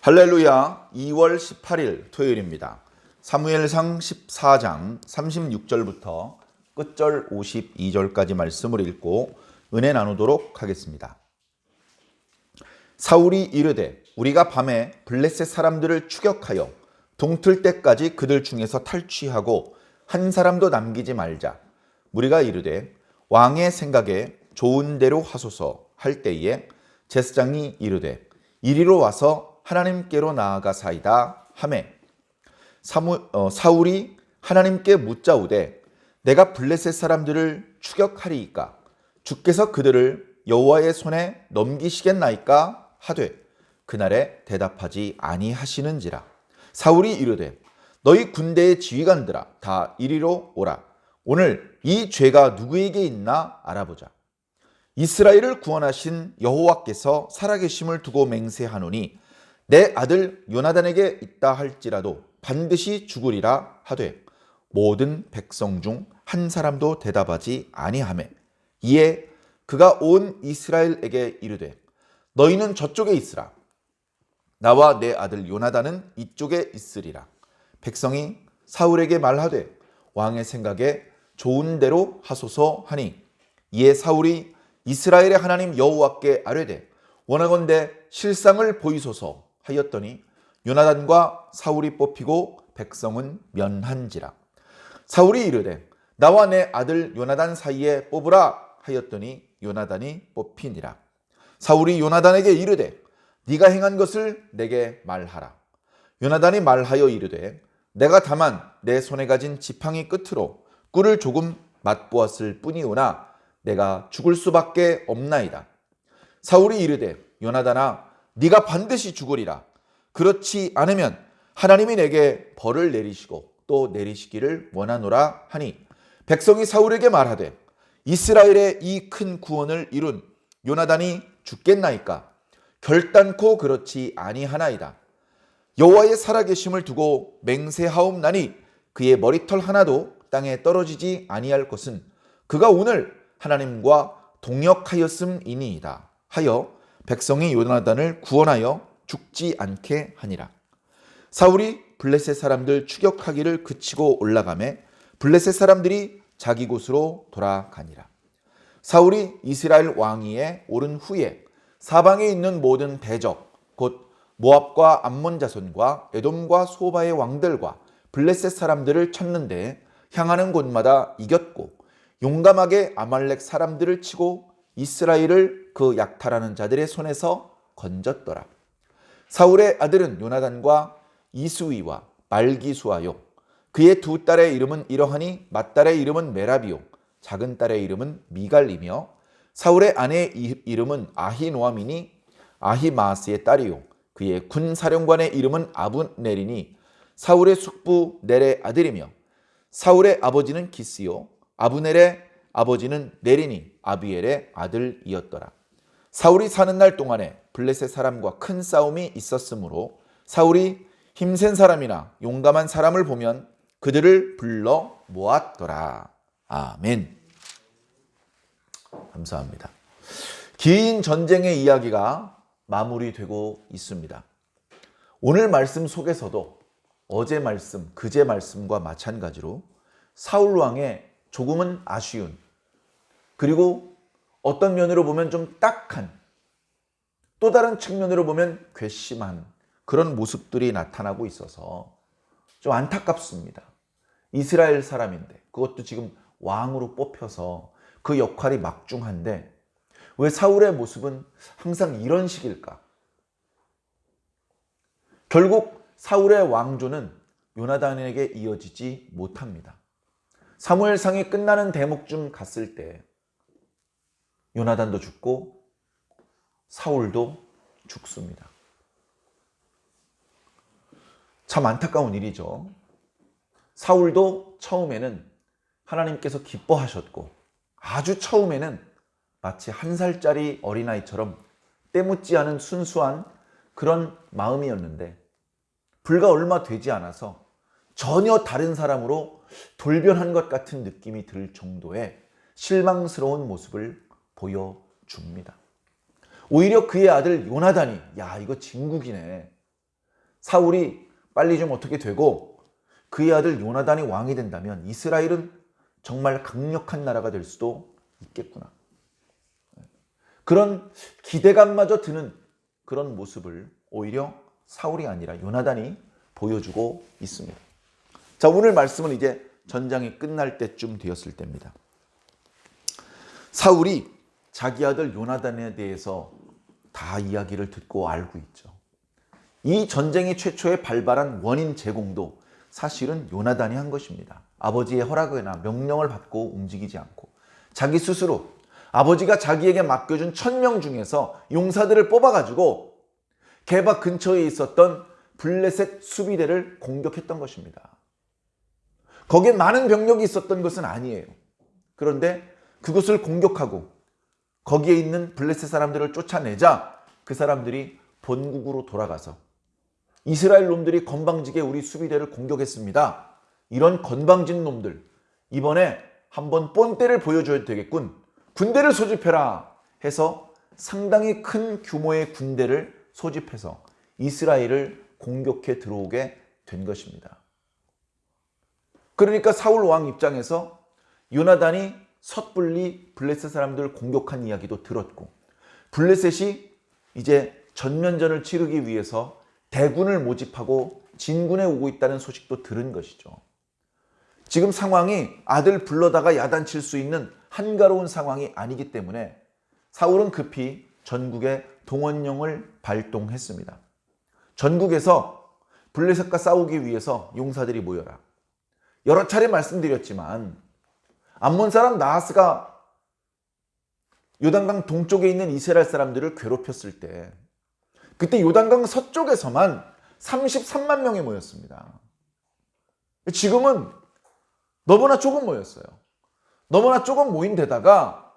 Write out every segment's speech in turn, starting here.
할렐루야. 2월 18일 토요일입니다. 사무엘상 14장 36절부터 끝절 52절까지 말씀을 읽고 은혜 나누도록 하겠습니다. 사울이 이르되 우리가 밤에 블레셋 사람들을 추격하여 동틀 때까지 그들 중에서 탈취하고 한 사람도 남기지 말자. 무리가 이르되 왕의 생각에 좋은 대로 하소서 할 때에 제사장이 이르되 이리로 와서 하나님께로 나아가사이다 하매 사울이 하나님께 묻자오되 내가 블레셋 사람들을 추격하리이까 주께서 그들을 여호와의 손에 넘기시겠나이까 하되 그날에 대답하지 아니하시는지라. 사울이 이르되 너희 군대의 지휘관들아 다 이리로 오라. 오늘 이 죄가 누구에게 있나 알아보자. 이스라엘을 구원하신 여호와께서 살아계심을 두고 맹세하노니 내 아들 요나단에게 있다 할지라도 반드시 죽으리라 하되 모든 백성 중 한 사람도 대답하지 아니하매 이에 그가 온 이스라엘에게 이르되 너희는 저쪽에 있으라. 나와 내 아들 요나단은 이쪽에 있으리라. 백성이 사울에게 말하되 왕의 생각에 좋은 대로 하소서 하니 이에 사울이 이스라엘의 하나님 여호와께 아뢰되 원하건대 실상을 보이소서 하였더니 요나단과 사울이 뽑히고 백성은 면한지라. 사울이 이르되 나와 내 아들 요나단 사이에 뽑으라 하였더니 요나단이 뽑히니라. 사울이 요나단에게 이르되 네가 행한 것을 내게 말하라. 요나단이 말하여 이르되 내가 다만 내 손에 가진 지팡이 끝으로 꿀을 조금 맛보았을 뿐이오나 내가 죽을 수밖에 없나이다. 사울이 이르되 요나단아 네가 반드시 죽으리라. 그렇지 않으면 하나님이 내게 벌을 내리시고 또 내리시기를 원하노라 하니 백성이 사울에게 말하되 이스라엘의 이 큰 구원을 이룬 요나단이 죽겠나이까. 결단코 그렇지 아니하나이다. 여호와의 살아계심을 두고 맹세하옵나니 그의 머리털 하나도 땅에 떨어지지 아니할 것은 그가 오늘 하나님과 동역하였음이니이다 하여 백성이 요나단을 구원하여 죽지 않게 하니라. 사울이 블레셋 사람들 추격하기를 그치고 올라가매 블레셋 사람들이 자기 곳으로 돌아가니라. 사울이 이스라엘 왕위에 오른 후에 사방에 있는 모든 대적 곧 모압과 암몬 자손과 에돔과 소바의 왕들과 블레셋 사람들을 쳤는데 향하는 곳마다 이겼고 용감하게 아말렉 사람들을 치고 이스라엘을 그 약탈하는 자들의 손에서 건졌더라. 사울의 아들은 요나단과 이수위와 말기수아요. 그의 두 딸의 이름은 이러하니 맏딸의 이름은 메라비요 작은 딸의 이름은 미갈이며 사울의 아내의 이름은 아히노아미니 아히마스의 딸이요 그의 군 사령관의 이름은 아브넬이니 사울의 숙부 넬의 아들이며 사울의 아버지는 기스요 아브넬의 아버지는 네리니 아비엘의 아들이었더라. 사울이 사는 날 동안에 블레셋 사람과 큰 싸움이 있었으므로 사울이 힘센 사람이나 용감한 사람을 보면 그들을 불러 모았더라. 아멘. 감사합니다. 긴 전쟁의 이야기가 마무리되고 있습니다. 오늘 말씀 속에서도 어제 말씀, 그제 말씀과 마찬가지로 사울 왕의 조금은 아쉬운 그리고 어떤 면으로 보면 좀 딱한 또 다른 측면으로 보면 괘씸한 그런 모습들이 나타나고 있어서 좀 안타깝습니다. 이스라엘 사람인데 그것도 지금 왕으로 뽑혀서 그 역할이 막중한데 왜 사울의 모습은 항상 이런 식일까? 결국 사울의 왕조는 요나단에게 이어지지 못합니다. 사무엘상이 끝나는 대목쯤 갔을 때 요나단도 죽고 사울도 죽습니다. 참 안타까운 일이죠. 사울도 처음에는 하나님께서 기뻐하셨고 아주 처음에는 마치 1살짜리 어린아이처럼 때묻지 않은 순수한 그런 마음이었는데 불과 얼마 되지 않아서 전혀 다른 사람으로 돌변한 것 같은 느낌이 들 정도의 실망스러운 모습을 보여줍니다. 오히려 그의 아들 요나단이 야 이거 진국이네. 사울이 빨리 좀 어떻게 되고 그의 아들 요나단이 왕이 된다면 이스라엘은 정말 강력한 나라가 될 수도 있겠구나. 그런 기대감마저 드는 그런 모습을 오히려 사울이 아니라 요나단이 보여주고 있습니다. 자, 오늘 말씀은 이제 전장이 끝날 때쯤 되었을 때입니다. 사울이 자기 아들 요나단에 대해서 다 이야기를 듣고 알고 있죠. 이 전쟁이 최초에 발발한 원인 제공도 사실은 요나단이 한 것입니다. 아버지의 허락이나 명령을 받고 움직이지 않고 자기 스스로 아버지가 자기에게 맡겨준 1000명 중에서 용사들을 뽑아가지고 게바 근처에 있었던 블레셋 수비대를 공격했던 것입니다. 거기에 많은 병력이 있었던 것은 아니에요. 그런데 그것을 공격하고 거기에 있는 블레셋 사람들을 쫓아내자 그 사람들이 본국으로 돌아가서 이스라엘 놈들이 건방지게 우리 수비대를 공격했습니다. 이런 건방진 놈들, 이번에 한번 본때를 보여줘야 되겠군. 군대를 소집해라 해서 상당히 큰 규모의 군대를 소집해서 이스라엘을 공격해 들어오게 된 것입니다. 그러니까 사울 왕 입장에서 요나단이 섣불리 블레셋 사람들을 공격한 이야기도 들었고, 블레셋이 이제 전면전을 치르기 위해서 대군을 모집하고 진군해 오고 있다는 소식도 들은 것이죠. 지금 상황이 아들 불러다가 야단칠 수 있는 한가로운 상황이 아니기 때문에 사울은 급히 전국에 동원령을 발동했습니다. 전국에서 블레셋과 싸우기 위해서 용사들이 모여라. 여러 차례 말씀드렸지만 암몬 사람 나하스가 요단강 동쪽에 있는 이스라엘 사람들을 괴롭혔을 때 그때 요단강 서쪽에서만 33만 명이 모였습니다. 지금은 너무나 조금 모였어요. 너무나 조금 모인 데다가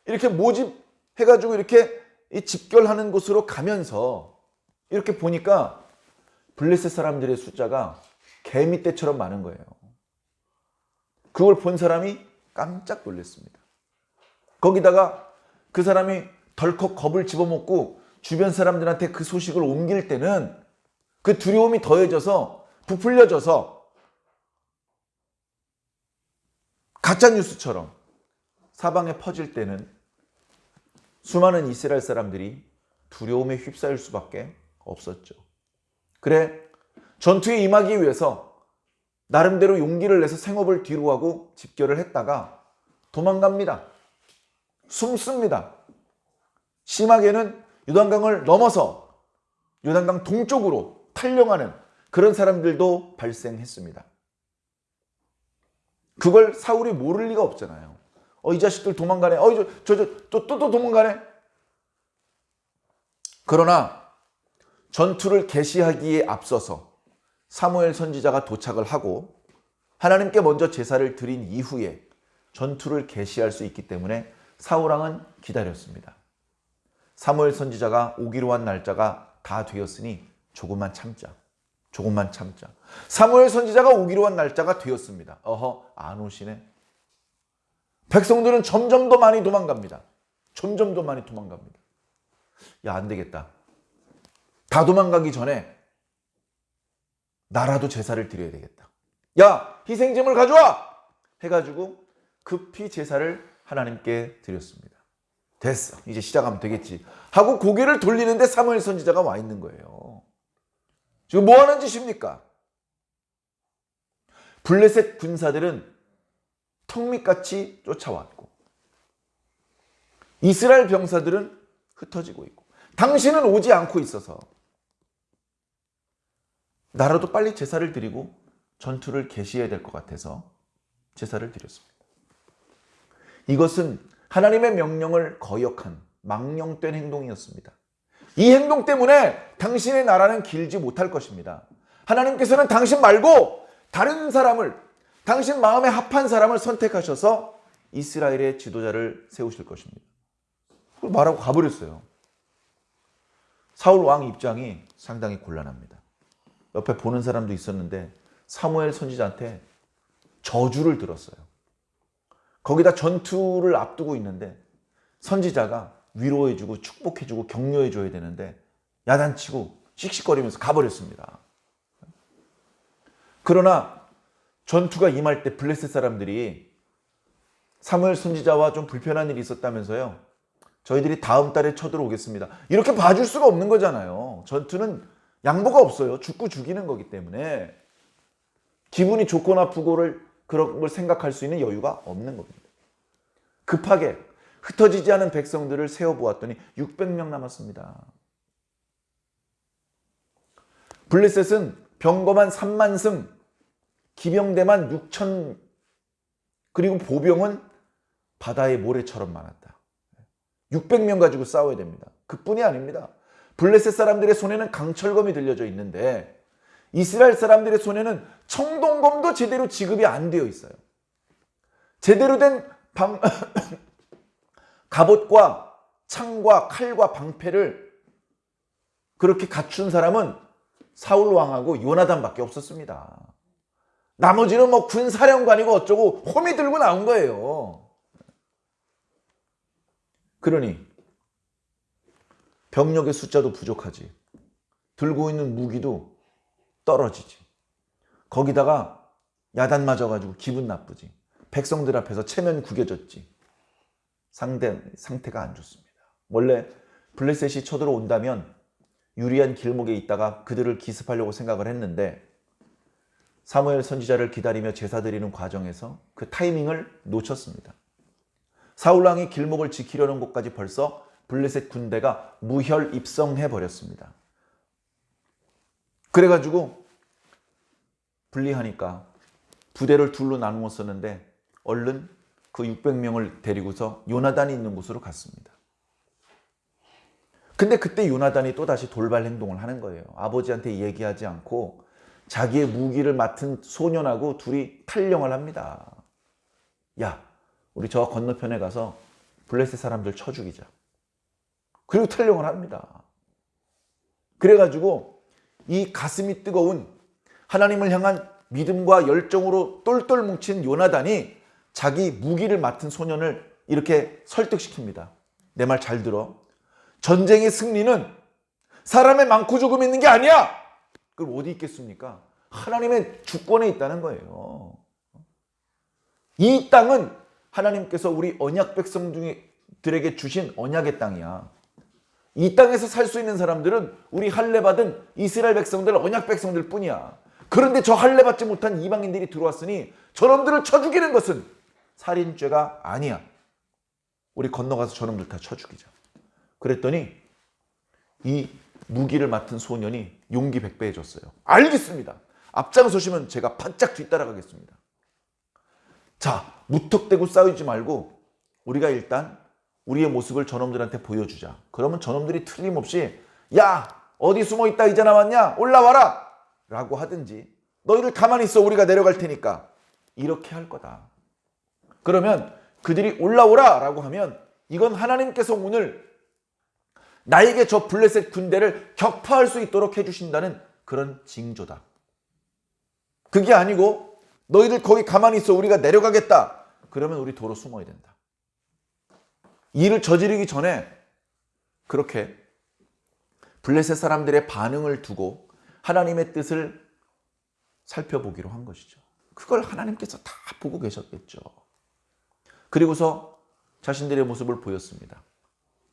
이렇게 모집해가지고 이렇게 집결하는 곳으로 가면서 이렇게 보니까 블레셋 사람들의 숫자가 개미떼처럼 많은 거예요. 그걸 본 사람이 깜짝 놀랐습니다. 거기다가 그 사람이 덜컥 겁을 집어먹고 주변 사람들한테 그 소식을 옮길 때는 그 두려움이 더해져서 부풀려져서 가짜뉴스처럼 사방에 퍼질 때는 수많은 이스라엘 사람들이 두려움에 휩싸일 수밖에 없었죠. 그래, 전투에 임하기 위해서 나름대로 용기를 내서 생업을 뒤로하고 집결을 했다가 도망갑니다. 숨습니다. 심하게는 요단강을 넘어서 요단강 동쪽으로 탈령하는 그런 사람들도 발생했습니다. 그걸 사울이 모를 리가 없잖아요. 이 자식들 도망가네. 또 도망가네. 그러나 전투를 개시하기에 앞서서 사무엘 선지자가 도착을 하고 하나님께 먼저 제사를 드린 이후에 전투를 개시할 수 있기 때문에 사울 왕은 기다렸습니다. 사무엘 선지자가 오기로 한 날짜가 다 되었으니 조금만 참자. 사무엘 선지자가 오기로 한 날짜가 되었습니다. 안 오시네. 백성들은 점점 더 많이 도망갑니다. 야, 안 되겠다. 다 도망가기 전에 나라도 제사를 드려야 되겠다. 야, 희생제물 가져와! 해가지고 급히 제사를 하나님께 드렸습니다. 됐어, 이제 시작하면 되겠지 하고 고개를 돌리는데 사무엘 선지자가 와 있는 거예요. 지금 뭐 하는 짓입니까? 블레셋 군사들은 턱밑같이 쫓아왔고 이스라엘 병사들은 흩어지고 있고 당신은 오지 않고 있어서 나라도 빨리 제사를 드리고 전투를 개시해야 될 것 같아서 제사를 드렸습니다. 이것은 하나님의 명령을 거역한 망령된 행동이었습니다. 이 행동 때문에 당신의 나라는 길지 못할 것입니다. 하나님께서는 당신 말고 다른 사람을, 당신 마음에 합한 사람을 선택하셔서 이스라엘의 지도자를 세우실 것입니다. 그걸 말하고 가버렸어요. 사울 왕 입장이 상당히 곤란합니다. 옆에 보는 사람도 있었는데 사무엘 선지자한테 저주를 들었어요. 거기다 전투를 앞두고 있는데 선지자가 위로해주고 축복해주고 격려해줘야 되는데 야단치고 씩씩거리면서 가버렸습니다. 그러나 전투가 임할 때 블레셋 사람들이 사무엘 선지자와 좀 불편한 일이 있었다면서요. 저희들이 다음 달에 쳐들어오겠습니다. 이렇게 봐줄 수가 없는 거잖아요. 전투는 양보가 없어요. 죽고 죽이는 거기 때문에 기분이 좋고 나쁘고를 그런 걸 생각할 수 있는 여유가 없는 겁니다. 급하게 흩어지지 않은 백성들을 세어보았더니 600명 남았습니다. 블레셋은 병거만 3만 승, 기병대만 6천, 그리고 보병은 바다의 모래처럼 많았다. 600명 가지고 싸워야 됩니다. 그뿐이 아닙니다. 블레셋 사람들의 손에는 강철검이 들려져 있는데 이스라엘 사람들의 손에는 청동검도 제대로 지급이 안 되어 있어요. 제대로 된 갑옷과 창과 칼과 방패를 그렇게 갖춘 사람은 사울 왕하고 요나단밖에 없었습니다. 나머지는 뭐 군사령관이고 어쩌고 홈이 들고 나온 거예요. 그러니 병력의 숫자도 부족하지. 들고 있는 무기도 떨어지지. 거기다가 야단 맞아가지고 기분 나쁘지. 백성들 앞에서 체면 구겨졌지. 상태가 안 좋습니다. 원래 블레셋이 쳐들어온다면 유리한 길목에 있다가 그들을 기습하려고 생각을 했는데 사무엘 선지자를 기다리며 제사 드리는 과정에서 그 타이밍을 놓쳤습니다. 사울왕이 길목을 지키려는 곳까지 벌써 블레셋 군대가 무혈 입성해 버렸습니다. 그래가지고 분리하니까 부대를 둘로 나누었었는데 얼른 그 600명을 데리고서 요나단이 있는 곳으로 갔습니다. 근데 그때 요나단이 또다시 돌발 행동을 하는 거예요. 아버지한테 얘기하지 않고 자기의 무기를 맡은 소년하고 둘이 탈령을 합니다. 야, 우리 저 건너편에 가서 블레셋 사람들 쳐 죽이자. 그리고 탈령을 합니다. 그래가지고 이 가슴이 뜨거운 하나님을 향한 믿음과 열정으로 똘똘 뭉친 요나단이 자기 무기를 맡은 소년을 이렇게 설득시킵니다. 내 말 잘 들어. 전쟁의 승리는 사람의 많고 조금 있는 게 아니야. 그럼 어디 있겠습니까? 하나님의 주권에 있다는 거예요. 이 땅은 하나님께서 우리 언약 백성들에게 주신 언약의 땅이야. 이 땅에서 살 수 있는 사람들은 우리 할례 받은 이스라엘 백성들, 언약 백성들 뿐이야. 그런데 저 할례 받지 못한 이방인들이 들어왔으니 저놈들을 쳐 죽이는 것은 살인죄가 아니야. 우리 건너가서 저놈들 다 쳐 죽이자. 그랬더니 이 무기를 맡은 소년이 용기 백배해졌어요. 알겠습니다. 앞장서시면 제가 바짝 뒤따라가겠습니다. 자, 무턱대고 싸우지 말고 우리가 일단 우리의 모습을 저놈들한테 보여주자. 그러면 저놈들이 틀림없이 야, 어디 숨어있다 이제 나왔냐? 올라와라! 라고 하든지 너희들 가만히 있어 우리가 내려갈 테니까 이렇게 할 거다. 그러면 그들이 올라오라 라고 하면 이건 하나님께서 오늘 나에게 저 블레셋 군대를 격파할 수 있도록 해주신다는 그런 징조다. 그게 아니고 너희들 거기 가만히 있어 우리가 내려가겠다. 그러면 우리 도로 숨어야 된다. 일을 저지르기 전에 그렇게 블레셋 사람들의 반응을 두고 하나님의 뜻을 살펴보기로 한 것이죠. 그걸 하나님께서 다 보고 계셨겠죠. 그리고서 자신들의 모습을 보였습니다.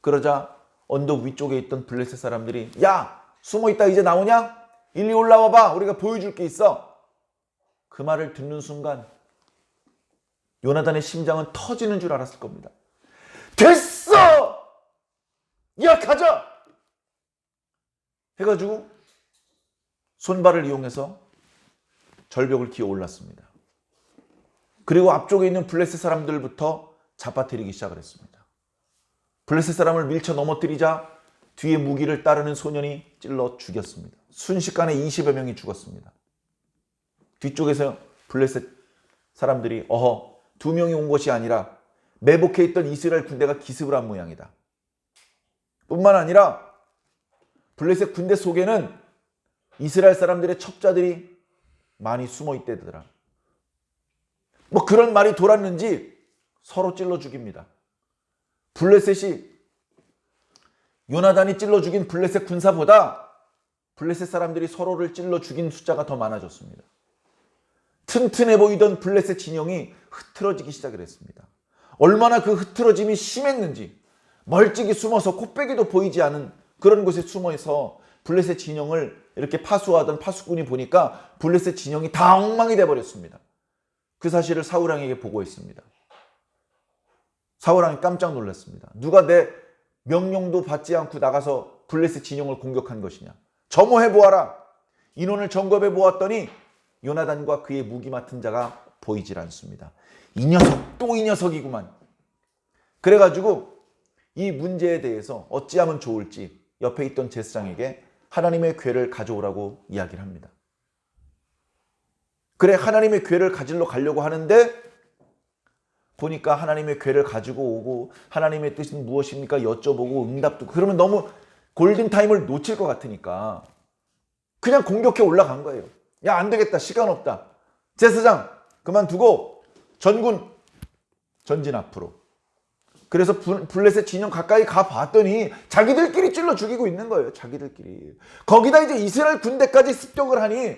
그러자 언덕 위쪽에 있던 블레셋 사람들이 야, 숨어있다 이제 나오냐? 일리 올라와봐. 우리가 보여줄 게 있어. 그 말을 듣는 순간 요나단의 심장은 터지는 줄 알았을 겁니다. 됐어! 야, 가자! 해가지고 손발을 이용해서 절벽을 기어 올랐습니다. 그리고 앞쪽에 있는 블레셋 사람들부터 잡아뜨리기 시작을 했습니다. 블레셋 사람을 밀쳐 넘어뜨리자 뒤에 무기를 따르는 소년이 찔러 죽였습니다. 순식간에 20여 명이 죽었습니다. 뒤쪽에서 블레셋 사람들이 어허, 2명이 온 것이 아니라 매복해 있던 이스라엘 군대가 기습을 한 모양이다. 뿐만 아니라 블레셋 군대 속에는 이스라엘 사람들의 첩자들이 많이 숨어 있대더라. 뭐 그런 말이 돌았는지 서로 찔러 죽입니다. 블레셋이 요나단이 찔러 죽인 블레셋 군사보다 블레셋 사람들이 서로를 찔러 죽인 숫자가 더 많아졌습니다. 튼튼해 보이던 블레셋 진영이 흐트러지기 시작을 했습니다. 얼마나 그 흐트러짐이 심했는지 멀찍이 숨어서 코빼기도 보이지 않은 그런 곳에 숨어서 블레셋 진영을 이렇게 파수하던 파수꾼이 보니까 블레셋 진영이 다 엉망이 돼버렸습니다. 그 사실을 사울왕에게 보고했습니다. 사울왕이 깜짝 놀랐습니다. 누가 내 명령도 받지 않고 나가서 블레셋 진영을 공격한 것이냐. 점호해보아라. 인원을 점검해보았더니 요나단과 그의 무기 맡은 자가 보이질 않습니다. 이 녀석, 또 이 녀석이구만. 그래가지고 이 문제에 대해서 어찌하면 좋을지 옆에 있던 제사장에게 하나님의 궤를 가져오라고 이야기를 합니다. 그래, 하나님의 궤를 가지러 가려고 하는데 보니까 하나님의 궤를 가지고 오고 하나님의 뜻은 무엇입니까? 여쭤보고 응답도 그러면 너무 골든타임을 놓칠 것 같으니까 그냥 공격해 올라간 거예요. 야, 안 되겠다. 시간 없다. 제사장 그만두고 전군 전진 앞으로. 그래서 블레셋 진영 가까이 가봤더니 자기들끼리 찔러 죽이고 있는 거예요. 자기들끼리. 거기다 이제 이스라엘 군대까지 습격을 하니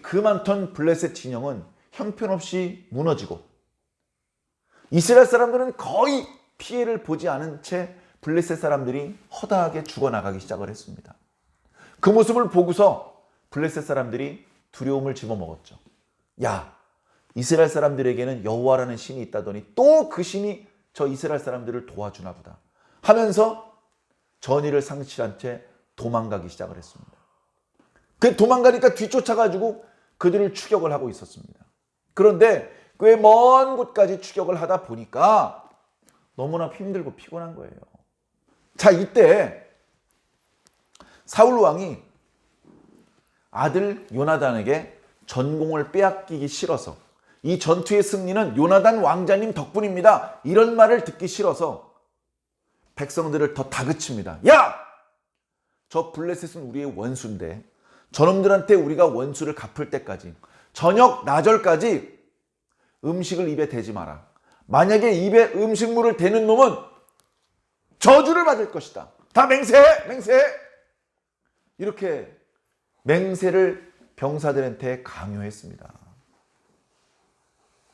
그 많던 블레셋 진영은 형편없이 무너지고 이스라엘 사람들은 거의 피해를 보지 않은 채 블레셋 사람들이 허다하게 죽어나가기 시작을 했습니다. 그 모습을 보고서 블레셋 사람들이 두려움을 집어먹었죠. 야, 이스라엘 사람들에게는 여호와라는 신이 있다더니 또 그 신이 저 이스라엘 사람들을 도와주나 보다 하면서 전의를 상실한 채 도망가기 시작을 했습니다. 그 도망가니까 뒤쫓아가지고 그들을 추격을 하고 있었습니다. 그런데 꽤 먼 곳까지 추격을 하다 보니까 너무나 힘들고 피곤한 거예요. 자, 이때 사울 왕이 아들 요나단에게 전공을 빼앗기기 싫어서 이 전투의 승리는 요나단 왕자님 덕분입니다. 이런 말을 듣기 싫어서 백성들을 더 다그칩니다. 야! 저 블레셋은 우리의 원수인데 저놈들한테 우리가 원수를 갚을 때까지 저녁 나절까지 음식을 입에 대지 마라. 만약에 입에 음식물을 대는 놈은 저주를 받을 것이다. 다 맹세해! 맹세해! 이렇게 맹세를 병사들한테 강요했습니다.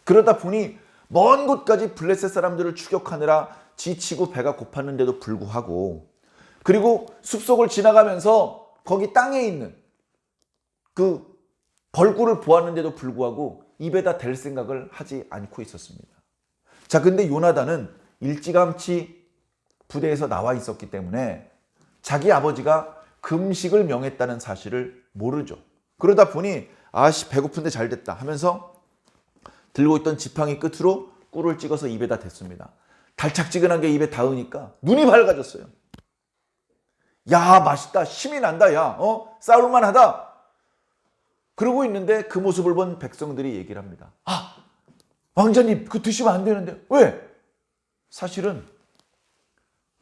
그러다 보니 먼 곳까지 블레셋 사람들을 추격하느라 지치고 배가 고팠는데도 불구하고 그리고 숲속을 지나가면서 거기 땅에 있는 그 벌꿀을 보았는데도 불구하고 입에다 댈 생각을 하지 않고 있었습니다. 자, 근데 요나단은 일찌감치 부대에서 나와 있었기 때문에 자기 아버지가 금식을 명했다는 사실을 모르죠. 그러다 보니 아씨 배고픈데 잘 됐다 하면서 들고 있던 지팡이 끝으로 꿀을 찍어서 입에다 댔습니다. 달짝지근한 게 입에 닿으니까 눈이 밝아졌어요. 야, 맛있다. 힘이 난다. 야, 싸울만 하다. 그러고 있는데 그 모습을 본 백성들이 얘기를 합니다. 아, 왕자님 그거 드시면 안 되는데. 왜? 사실은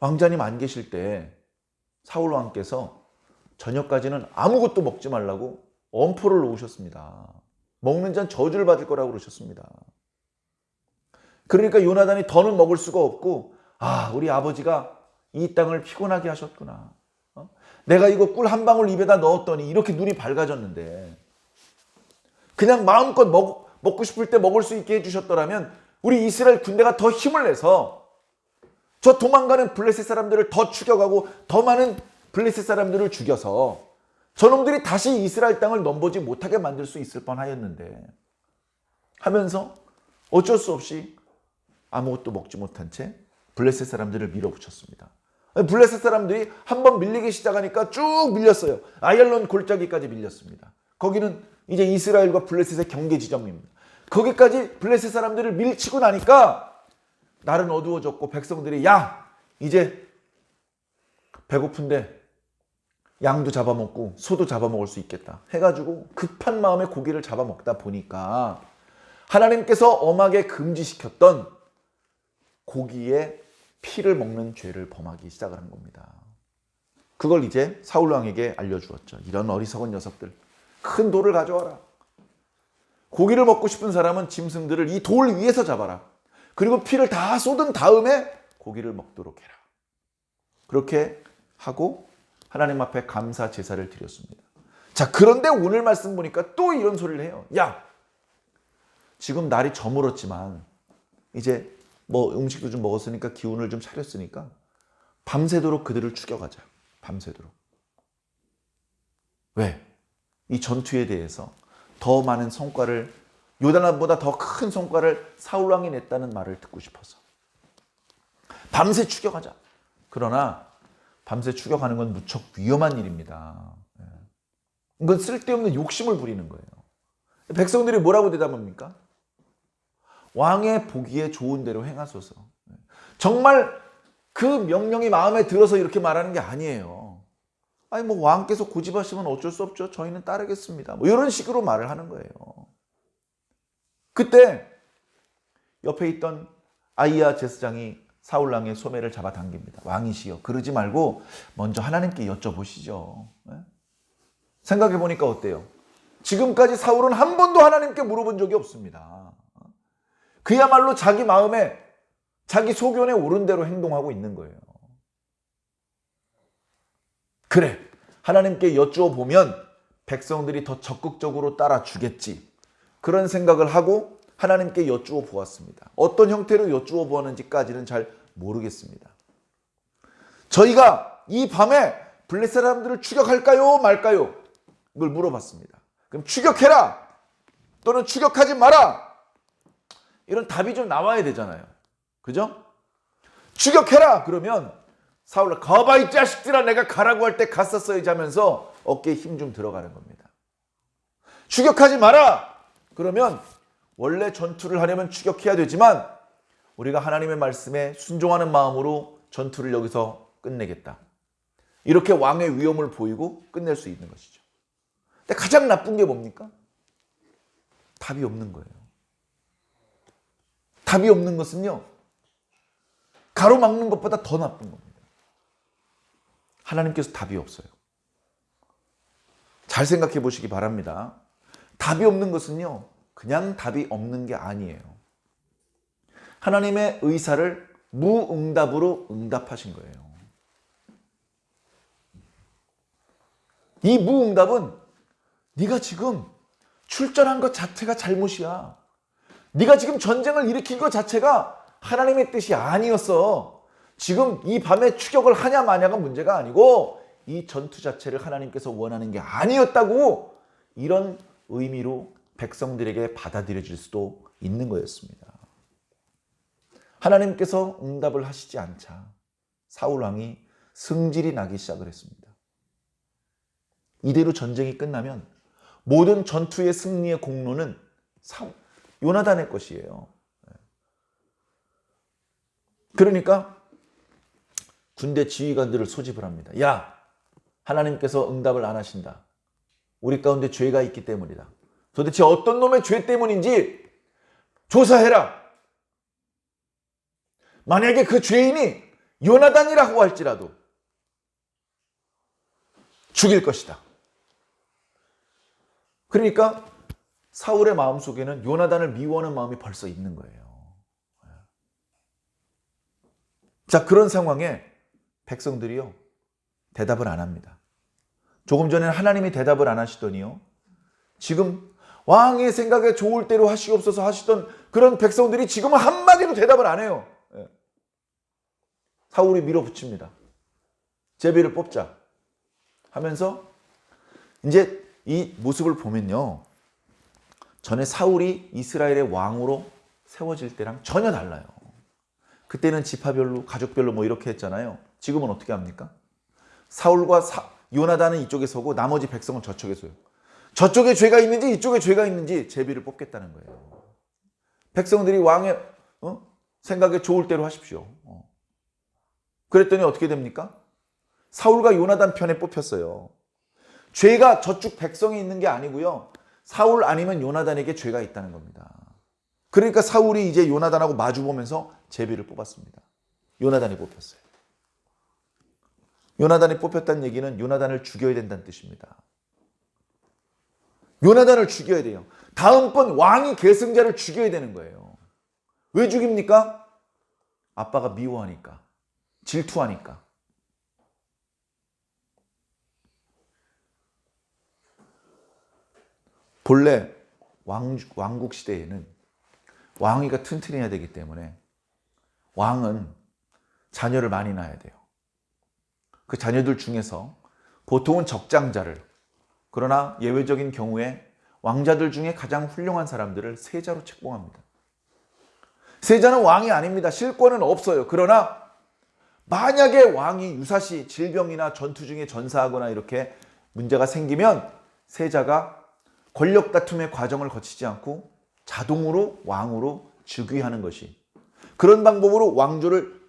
왕자님 안 계실 때 사울 왕께서 저녁까지는 아무것도 먹지 말라고 엄포를 놓으셨습니다. 먹는 잔 저주를 받을 거라고 그러셨습니다. 그러니까 요나단이 더는 먹을 수가 없고 아, 우리 아버지가 이 땅을 피곤하게 하셨구나. 내가 이거 꿀 한 방울 입에다 넣었더니 이렇게 눈이 밝아졌는데 그냥 마음껏 먹고 싶을 때 먹을 수 있게 해주셨더라면 우리 이스라엘 군대가 더 힘을 내서 저 도망가는 블레셋 사람들을 더 추격하고 더 많은 블레셋 사람들을 죽여서 저놈들이 다시 이스라엘 땅을 넘보지 못하게 만들 수 있을 뻔하였는데 하면서 어쩔 수 없이 아무것도 먹지 못한 채 블레셋 사람들을 밀어붙였습니다. 블레셋 사람들이 한번 밀리기 시작하니까 쭉 밀렸어요. 아얄론 골짜기까지 밀렸습니다. 거기는 이제 이스라엘과 블레셋의 경계 지점입니다. 거기까지 블레셋 사람들을 밀치고 나니까 날은 어두워졌고 백성들이 야, 이제 배고픈데 양도 잡아먹고 소도 잡아먹을 수 있겠다 해가지고 급한 마음에 고기를 잡아먹다 보니까 하나님께서 엄하게 금지시켰던 고기의 피를 먹는 죄를 범하기 시작을 한 겁니다. 그걸 이제 사울왕에게 알려주었죠. 이런 어리석은 녀석들, 큰 돌을 가져와라. 고기를 먹고 싶은 사람은 짐승들을 이 돌 위에서 잡아라. 그리고 피를 다 쏟은 다음에 고기를 먹도록 해라. 그렇게 하고 하나님 앞에 감사 제사를 드렸습니다. 자, 그런데 오늘 말씀 보니까 또 이런 소리를 해요. 야, 지금 날이 저물었지만 이제 뭐 음식도 좀 먹었으니까 기운을 좀 차렸으니까 밤새도록 그들을 죽여가자. 밤새도록. 왜? 이 전투에 대해서 더 많은 성과를, 요단보다 더 큰 성과를 사울 왕이 냈다는 말을 듣고 싶어서 밤새 죽여가자. 그러나 밤새 죽여가는 건 무척 위험한 일입니다. 이건 쓸데없는 욕심을 부리는 거예요. 백성들이 뭐라고 대답합니까? 왕의 보기에 좋은 대로 행하소서. 정말 그 명령이 마음에 들어서 이렇게 말하는 게 아니에요. 아니 뭐 왕께서 고집하시면 어쩔 수 없죠. 저희는 따르겠습니다. 뭐 이런 식으로 말을 하는 거예요. 그때 옆에 있던 아이야 제사장이 사울 왕의 소매를 잡아당깁니다. 왕이시여, 그러지 말고 먼저 하나님께 여쭤보시죠. 생각해 보니까 어때요? 지금까지 사울은 한 번도 하나님께 물어본 적이 없습니다. 그야말로 자기 마음에, 자기 소견에 오른 대로 행동하고 있는 거예요. 그래, 하나님께 여쭈어보면 백성들이 더 적극적으로 따라주겠지. 그런 생각을 하고 하나님께 여쭈어 보았습니다. 어떤 형태로 여쭈어 보았는지까지는 잘 모르겠습니다. 저희가 이 밤에 블레셋 사람들을 추격할까요? 말까요? 이걸 물어봤습니다. 그럼 추격해라! 또는 추격하지 마라! 이런 답이 좀 나와야 되잖아요. 그죠? 추격해라! 그러면 사울은 거봐 이 자식들아, 내가 가라고 할 때 갔었어야지 하면서 어깨에 힘 좀 들어가는 겁니다. 추격하지 마라! 그러면 원래 전투를 하려면 추격해야 되지만 우리가 하나님의 말씀에 순종하는 마음으로 전투를 여기서 끝내겠다. 이렇게 왕의 위엄을 보이고 끝낼 수 있는 것이죠. 근데 가장 나쁜 게 뭡니까? 답이 없는 거예요. 답이 없는 것은요, 가로막는 것보다 더 나쁜 겁니다. 하나님께서 답이 없어요. 잘 생각해 보시기 바랍니다. 답이 없는 것은요, 그냥 답이 없는 게 아니에요. 하나님의 의사를 무응답으로 응답하신 거예요. 이 무응답은 네가 지금 출전한 것 자체가 잘못이야. 네가 지금 전쟁을 일으킨 것 자체가 하나님의 뜻이 아니었어. 지금 이 밤에 추격을 하냐 마냐가 문제가 아니고 이 전투 자체를 하나님께서 원하는 게 아니었다고, 이런 의미로 백성들에게 받아들여질 수도 있는 거였습니다. 하나님께서 응답을 하시지 않자 사울 왕이 승질이 나기 시작을 했습니다. 이대로 전쟁이 끝나면 모든 전투의 승리의 공로는 요나단의 것이에요. 그러니까 군대 지휘관들을 소집을 합니다. 야, 하나님께서 응답을 안 하신다. 우리 가운데 죄가 있기 때문이다. 도대체 어떤 놈의 죄 때문인지 조사해라. 만약에 그 죄인이 요나단이라고 할지라도 죽일 것이다. 그러니까 사울의 마음속에는 요나단을 미워하는 마음이 벌써 있는 거예요. 자, 그런 상황에 백성들이요, 대답을 안 합니다. 조금 전에는 하나님이 대답을 안 하시더니요, 지금 왕의 생각에 좋을 대로 하시옵소서 하시던 그런 백성들이 지금은 한마디로 대답을 안 해요. 사울이 밀어붙입니다. 제비를 뽑자 하면서 이제 이 모습을 보면요, 전에 사울이 이스라엘의 왕으로 세워질 때랑 전혀 달라요. 그때는 지파별로, 가족별로 뭐 이렇게 했잖아요. 지금은 어떻게 합니까? 사울과 요나단은 이쪽에 서고 나머지 백성은 저쪽에 서요. 저쪽에 죄가 있는지 이쪽에 죄가 있는지 제비를 뽑겠다는 거예요. 백성들이 왕의 생각에 좋을 대로 하십시오. 그랬더니 어떻게 됩니까? 사울과 요나단 편에 뽑혔어요. 죄가 저쪽 백성에 있는 게 아니고요, 사울 아니면 요나단에게 죄가 있다는 겁니다. 그러니까 사울이 이제 요나단하고 마주보면서 제비를 뽑았습니다. 요나단이 뽑혔어요. 요나단이 뽑혔다는 얘기는 요나단을 죽여야 된다는 뜻입니다. 요나단을 죽여야 돼요. 다음번 왕이 계승자를 죽여야 되는 거예요. 왜 죽입니까? 아빠가 미워하니까, 질투하니까. 본래 왕국 시대에는 왕위가 튼튼해야 되기 때문에 왕은 자녀를 많이 낳아야 돼요. 그 자녀들 중에서 보통은 적장자를, 그러나 예외적인 경우에 왕자들 중에 가장 훌륭한 사람들을 세자로 책봉합니다. 세자는 왕이 아닙니다. 실권은 없어요. 그러나 만약에 왕이 유사시 질병이나 전투 중에 전사하거나 이렇게 문제가 생기면 세자가 권력 다툼의 과정을 거치지 않고 자동으로 왕으로 즉위하는 것이, 그런 방법으로 왕조를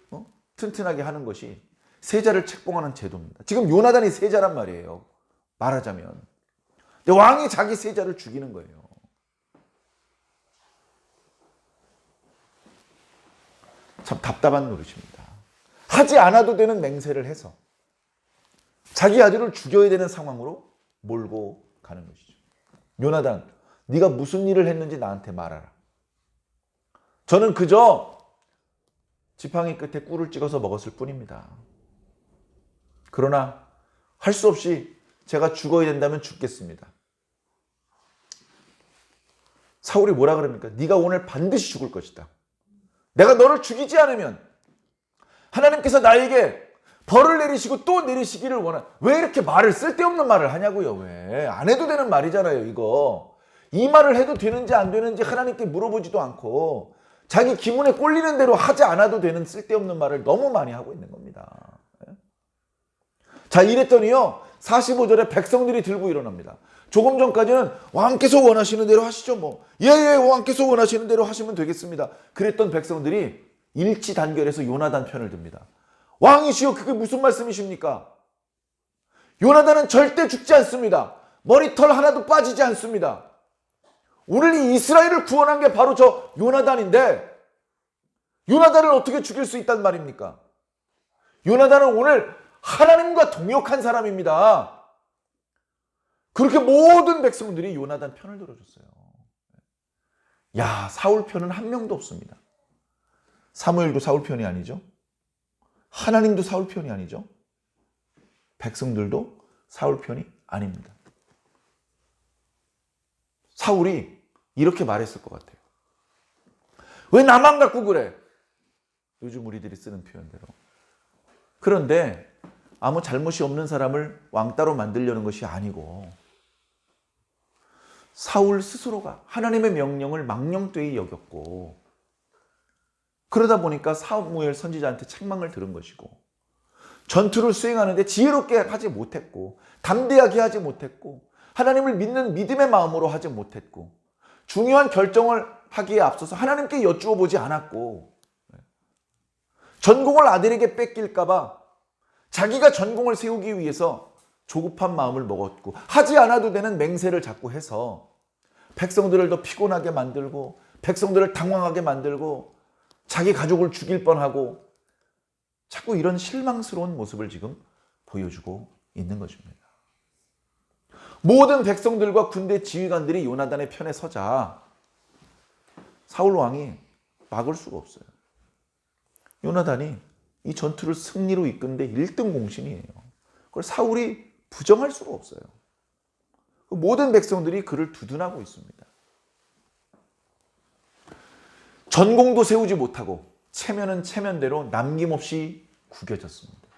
튼튼하게 하는 것이 세자를 책봉하는 제도입니다. 지금 요나단이 세자란 말이에요. 말하자면. 근데 왕이 자기 세자를 죽이는 거예요. 참 답답한 노릇입니다. 하지 않아도 되는 맹세를 해서 자기 아들을 죽여야 되는 상황으로 몰고 가는 것이죠. 요나단, 네가 무슨 일을 했는지 나한테 말하라. 저는 그저 지팡이 끝에 꿀을 찍어서 먹었을 뿐입니다. 그러나 할 수 없이 제가 죽어야 된다면 죽겠습니다. 사울이 뭐라 그럽니까? 네가 오늘 반드시 죽을 것이다. 내가 너를 죽이지 않으면 하나님께서 나에게 벌을 내리시고 또 내리시기를 왜 이렇게 말을, 쓸데없는 말을 하냐고요. 왜? 안 해도 되는 말이잖아요, 이거. 이 말을 해도 되는지 안 되는지 하나님께 물어보지도 않고 자기 기분에 꼴리는 대로 하지 않아도 되는 쓸데없는 말을 너무 많이 하고 있는 겁니다. 자, 이랬더니요, 45절에 백성들이 들고 일어납니다. 조금 전까지는 왕께서 원하시는 대로 하시죠. 예, 왕께서 원하시는 대로 하시면 되겠습니다. 그랬던 백성들이 일치단결해서 요나단 편을 듭니다. 왕이시여, 그게 무슨 말씀이십니까? 요나단은 절대 죽지 않습니다. 머리털 하나도 빠지지 않습니다. 오늘 이 이스라엘을 구원한 게 바로 저 요나단인데 요나단을 어떻게 죽일 수 있단 말입니까? 요나단은 오늘 하나님과 동역한 사람입니다. 그렇게 모든 백성들이 요나단 편을 들어줬어요. 야, 사울 편은 한 명도 없습니다. 사무엘도 사울 편이 아니죠. 하나님도 사울 편이 아니죠. 백성들도 사울 편이 아닙니다. 사울이 이렇게 말했을 것 같아요. 왜 나만 갖고 그래? 요즘 우리들이 쓰는 표현대로. 그런데 아무 잘못이 없는 사람을 왕따로 만들려는 것이 아니고 사울 스스로가 하나님의 명령을 망령되이 여겼고, 그러다 보니까 사무엘 선지자한테 책망을 들은 것이고, 전투를 수행하는데 지혜롭게 하지 못했고, 담대하게 하지 못했고, 하나님을 믿는 믿음의 마음으로 하지 못했고, 중요한 결정을 하기에 앞서서 하나님께 여쭈어 보지 않았고, 전공을 아들에게 뺏길까 봐 자기가 전공을 세우기 위해서 조급한 마음을 먹었고, 하지 않아도 되는 맹세를 자꾸 해서 백성들을 더 피곤하게 만들고, 백성들을 당황하게 만들고, 자기 가족을 죽일 뻔하고, 자꾸 이런 실망스러운 모습을 지금 보여주고 있는 것입니다. 모든 백성들과 군대 지휘관들이 요나단의 편에 서자 사울 왕이 막을 수가 없어요. 요나단이 이 전투를 승리로 이끈데 1등 공신이에요. 그걸 사울이 부정할 수가 없어요. 모든 백성들이 그를 두둔하고 있습니다. 전공도 세우지 못하고 체면은 체면대로 남김없이 구겨졌습니다.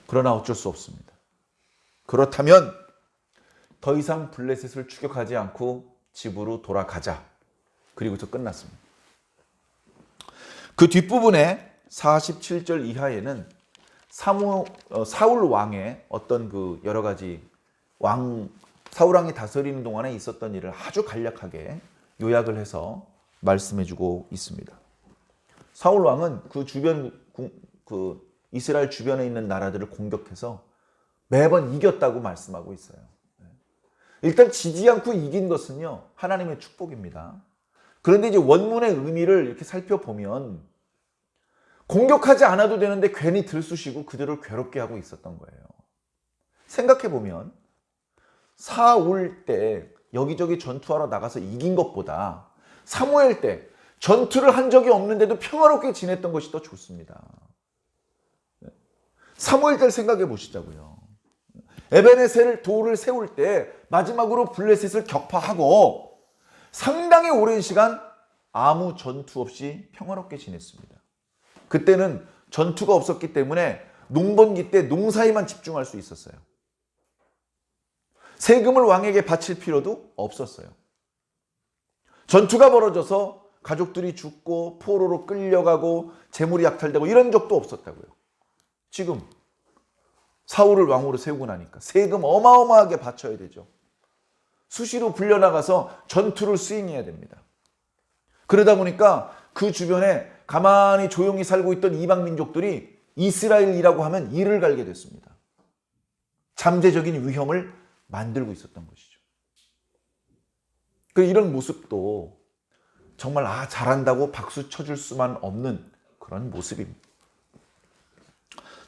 그러나 어쩔 수 없습니다. 그렇다면 더 이상 블레셋을 추격하지 않고 집으로 돌아가자. 그리고서 끝났습니다. 그 뒷부분에 47절 이하에는 사울 왕의 어떤 그 여러 가지 사울 왕이 다스리는 동안에 있었던 일을 아주 간략하게 요약을 해서 말씀해주고 있습니다. 사울 왕은 그 주변 이스라엘 주변에 있는 나라들을 공격해서 매번 이겼다고 말씀하고 있어요. 일단 지지 않고 이긴 것은요, 하나님의 축복입니다. 그런데 이제 원문의 의미를 이렇게 살펴보면 공격하지 않아도 되는데 괜히 들쑤시고 그들을 괴롭게 하고 있었던 거예요. 생각해보면 사울 때 여기저기 전투하러 나가서 이긴 것보다 사무엘 때 전투를 한 적이 없는데도 평화롭게 지냈던 것이 더 좋습니다. 사무엘 때를 생각해 보시자고요. 에베네셀 돌을 세울 때 마지막으로 블레셋을 격파하고 상당히 오랜 시간 아무 전투 없이 평화롭게 지냈습니다. 그때는 전투가 없었기 때문에 농번기 때 농사에만 집중할 수 있었어요. 세금을 왕에게 바칠 필요도 없었어요. 전투가 벌어져서 가족들이 죽고 포로로 끌려가고 재물이 약탈되고 이런 적도 없었다고요. 지금 사울을 왕으로 세우고 나니까 세금 어마어마하게 바쳐야 되죠. 수시로 불려나가서 전투를 수행해야 됩니다. 그러다 보니까 그 주변에 가만히 조용히 살고 있던 이방 민족들이 이스라엘이라고 하면 이를 갈게 됐습니다. 잠재적인 위험을 만들고 있었던 것이죠. 이런 모습도 정말 잘한다고 박수 쳐줄 수만 없는 그런 모습입니다.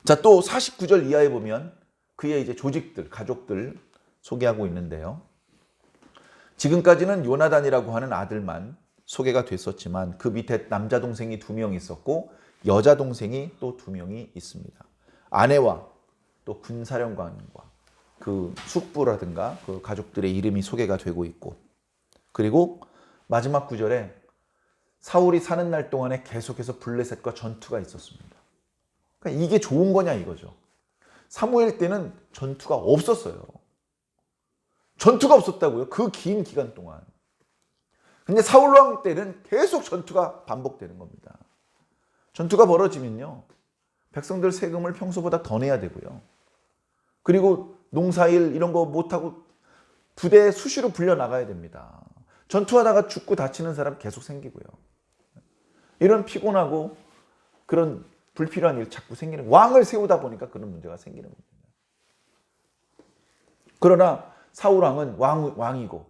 자, 또 49절 이하에 보면 그의 이제 조직들, 가족들 소개하고 있는데요. 지금까지는 요나단이라고 하는 아들만 소개가 됐었지만 그 밑에 남자 동생이 2명 있었고 여자 동생이 또 2명이 있습니다. 아내와 또 군사령관과 그 숙부라든가 그 가족들의 이름이 소개가 되고 있고, 그리고 마지막 구절에 사울이 사는 날 동안에 계속해서 블레셋과 전투가 있었습니다. 그러니까 이게 좋은 거냐 이거죠. 사무엘 때는 전투가 없었어요. 전투가 없었다고요. 그 긴 기간 동안. 근데 사울 왕 때는 계속 전투가 반복되는 겁니다. 전투가 벌어지면요, 백성들 세금을 평소보다 더 내야 되고요. 그리고 농사일 이런 거 못하고 부대에 수시로 불려 나가야 됩니다. 전투하다가 죽고 다치는 사람 계속 생기고요. 이런 피곤하고 그런 불필요한 일 자꾸 생기는, 왕을 세우다 보니까 그런 문제가 생기는 겁니다. 그러나 사울 왕은 왕이고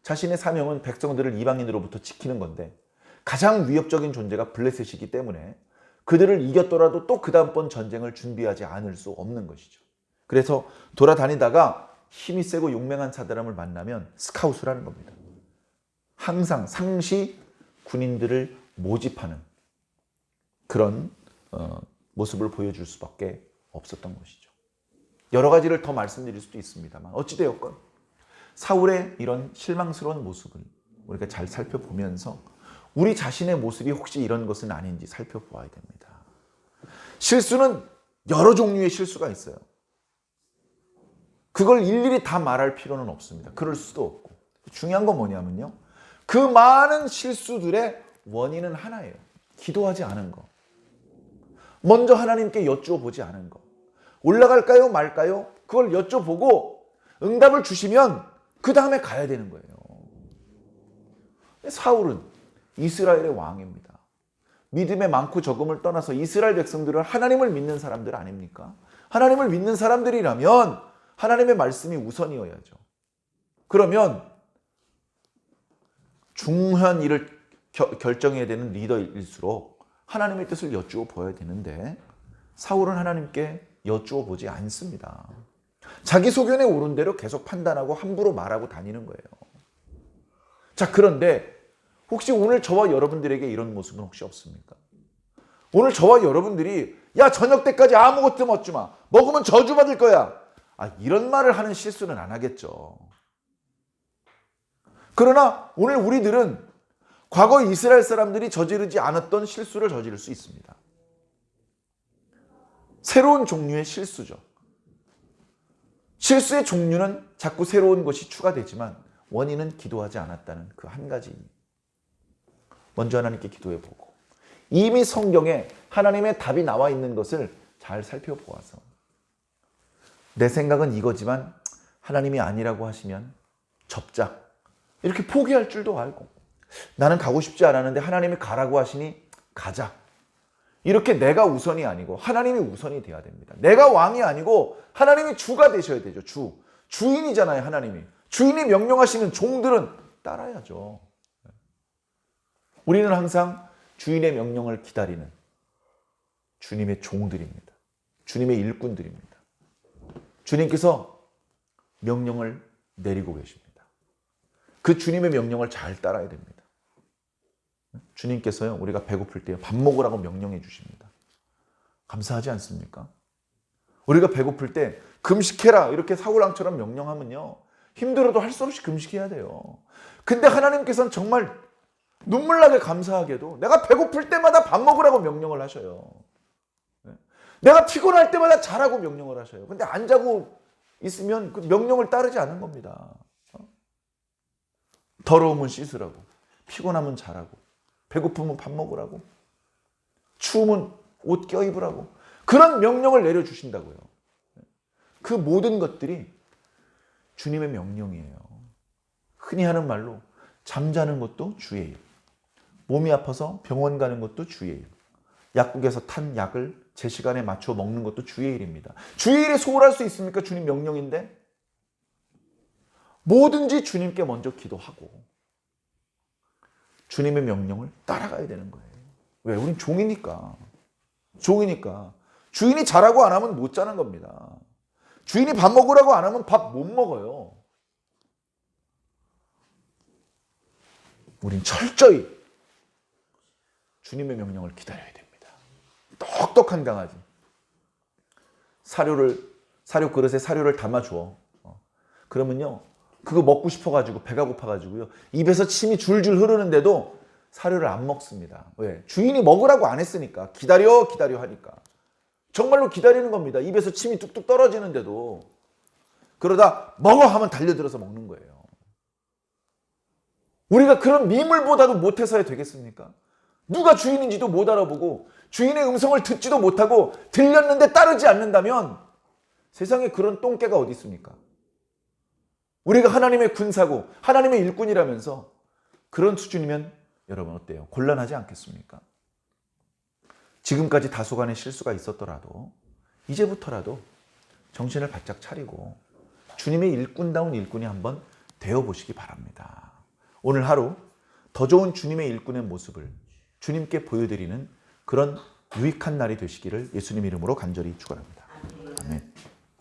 자신의 사명은 백성들을 이방인으로부터 지키는 건데 가장 위협적인 존재가 블레셋이기 때문에 그들을 이겼더라도 또 그 다음번 전쟁을 준비하지 않을 수 없는 것이죠. 그래서 돌아다니다가 힘이 세고 용맹한 사람을 만나면 스카웃을 하는 겁니다. 항상 상시 군인들을 모집하는 그런 모습을 보여줄 수밖에 없었던 것이죠. 여러 가지를 더 말씀드릴 수도 있습니다만 어찌되었건 사울의 이런 실망스러운 모습을 우리가 잘 살펴보면서 우리 자신의 모습이 혹시 이런 것은 아닌지 살펴보아야 됩니다. 실수는 여러 종류의 실수가 있어요. 그걸 일일이 다 말할 필요는 없습니다. 그럴 수도 없고. 중요한 건 뭐냐면요, 그 많은 실수들의 원인은 하나예요. 기도하지 않은 거. 먼저 하나님께 여쭈어보지 않은 거. 올라갈까요 말까요? 그걸 여쭤보고 응답을 주시면 그 다음에 가야 되는 거예요. 사울은 이스라엘의 왕입니다. 믿음의 많고 적음을 떠나서 이스라엘 백성들은 하나님을 믿는 사람들 아닙니까? 하나님을 믿는 사람들이라면 하나님의 말씀이 우선이어야죠. 그러면 중요한 일을 결정해야 되는 리더일수록 하나님의 뜻을 여쭈어 보아야 되는데 사울은 하나님께 여쭈어 보지 않습니다. 자기 소견에 오른 대로 계속 판단하고 함부로 말하고 다니는 거예요. 자, 그런데 혹시 오늘 저와 여러분들에게 이런 모습은 혹시 없습니까? 오늘 저와 여러분들이 야, 저녁 때까지 아무것도 먹지 마. 먹으면 저주받을 거야. 이런 말을 하는 실수는 안 하겠죠. 그러나 오늘 우리들은 과거 이스라엘 사람들이 저지르지 않았던 실수를 저지를 수 있습니다. 새로운 종류의 실수죠. 실수의 종류는 자꾸 새로운 것이 추가되지만 원인은 기도하지 않았다는 그 한 가지. 먼저 하나님께 기도해보고 이미 성경에 하나님의 답이 나와 있는 것을 잘 살펴보아서 내 생각은 이거지만 하나님이 아니라고 하시면 접자. 이렇게 포기할 줄도 알고 나는 가고 싶지 않았는데 하나님이 가라고 하시니 가자. 이렇게 내가 우선이 아니고 하나님이 우선이 돼야 됩니다. 내가 왕이 아니고 하나님이 주가 되셔야 되죠. 주인이잖아요, 하나님이. 주인이 명령하시는 종들은 따라야죠. 우리는 항상 주인의 명령을 기다리는 주님의 종들입니다. 주님의 일꾼들입니다. 주님께서 명령을 내리고 계십니다. 그 주님의 명령을 잘 따라야 됩니다. 주님께서요, 우리가 배고플 때 밥 먹으라고 명령해 주십니다. 감사하지 않습니까? 우리가 배고플 때 금식해라 이렇게 사울왕처럼 명령하면요, 힘들어도 할 수 없이 금식해야 돼요. 근데 하나님께서는 정말 눈물나게 감사하게도 내가 배고플 때마다 밥 먹으라고 명령을 하셔요. 내가 피곤할 때마다 자라고 명령을 하셔요. 근데 안 자고 있으면 그 명령을 따르지 않은 겁니다. 더러우면 씻으라고, 피곤하면 자라고, 배고프면 밥 먹으라고, 추우면 옷 껴입으라고, 그런 명령을 내려주신다고요. 그 모든 것들이 주님의 명령이에요. 흔히 하는 말로 잠자는 것도 주의 일, 몸이 아파서 병원 가는 것도 주의 일, 약국에서 탄 약을 제 시간에 맞춰 먹는 것도 주의 일입니다. 주의 일에 소홀할 수 있습니까? 주님 명령인데. 뭐든지 주님께 먼저 기도하고 주님의 명령을 따라가야 되는 거예요. 왜? 우린 종이니까. 종이니까. 주인이 자라고 안 하면 못 자는 겁니다. 주인이 밥 먹으라고 안 하면 밥 못 먹어요. 우린 철저히 주님의 명령을 기다려야 됩니다. 똑똑한 강아지. 사료 그릇에 사료를 담아줘. 그러면요, 그거 먹고 싶어가지고 배가 고파가지고요, 입에서 침이 줄줄 흐르는데도 사료를 안 먹습니다. 왜? 주인이 먹으라고 안 했으니까. 기다려 하니까. 정말로 기다리는 겁니다. 입에서 침이 뚝뚝 떨어지는데도. 그러다 먹어 하면 달려들어서 먹는 거예요. 우리가 그런 미물보다도 못해서야 되겠습니까? 누가 주인인지도 못 알아보고 주인의 음성을 듣지도 못하고 들렸는데 따르지 않는다면 세상에 그런 똥개가 어디 있습니까? 우리가 하나님의 군사고 하나님의 일꾼이라면서 그런 수준이면 여러분 어때요? 곤란하지 않겠습니까? 지금까지 다소간의 실수가 있었더라도 이제부터라도 정신을 바짝 차리고 주님의 일꾼다운 일꾼이 한번 되어보시기 바랍니다. 오늘 하루 더 좋은 주님의 일꾼의 모습을 주님께 보여드리는 그런 유익한 날이 되시기를 예수님 이름으로 간절히 축원합니다. 아멘.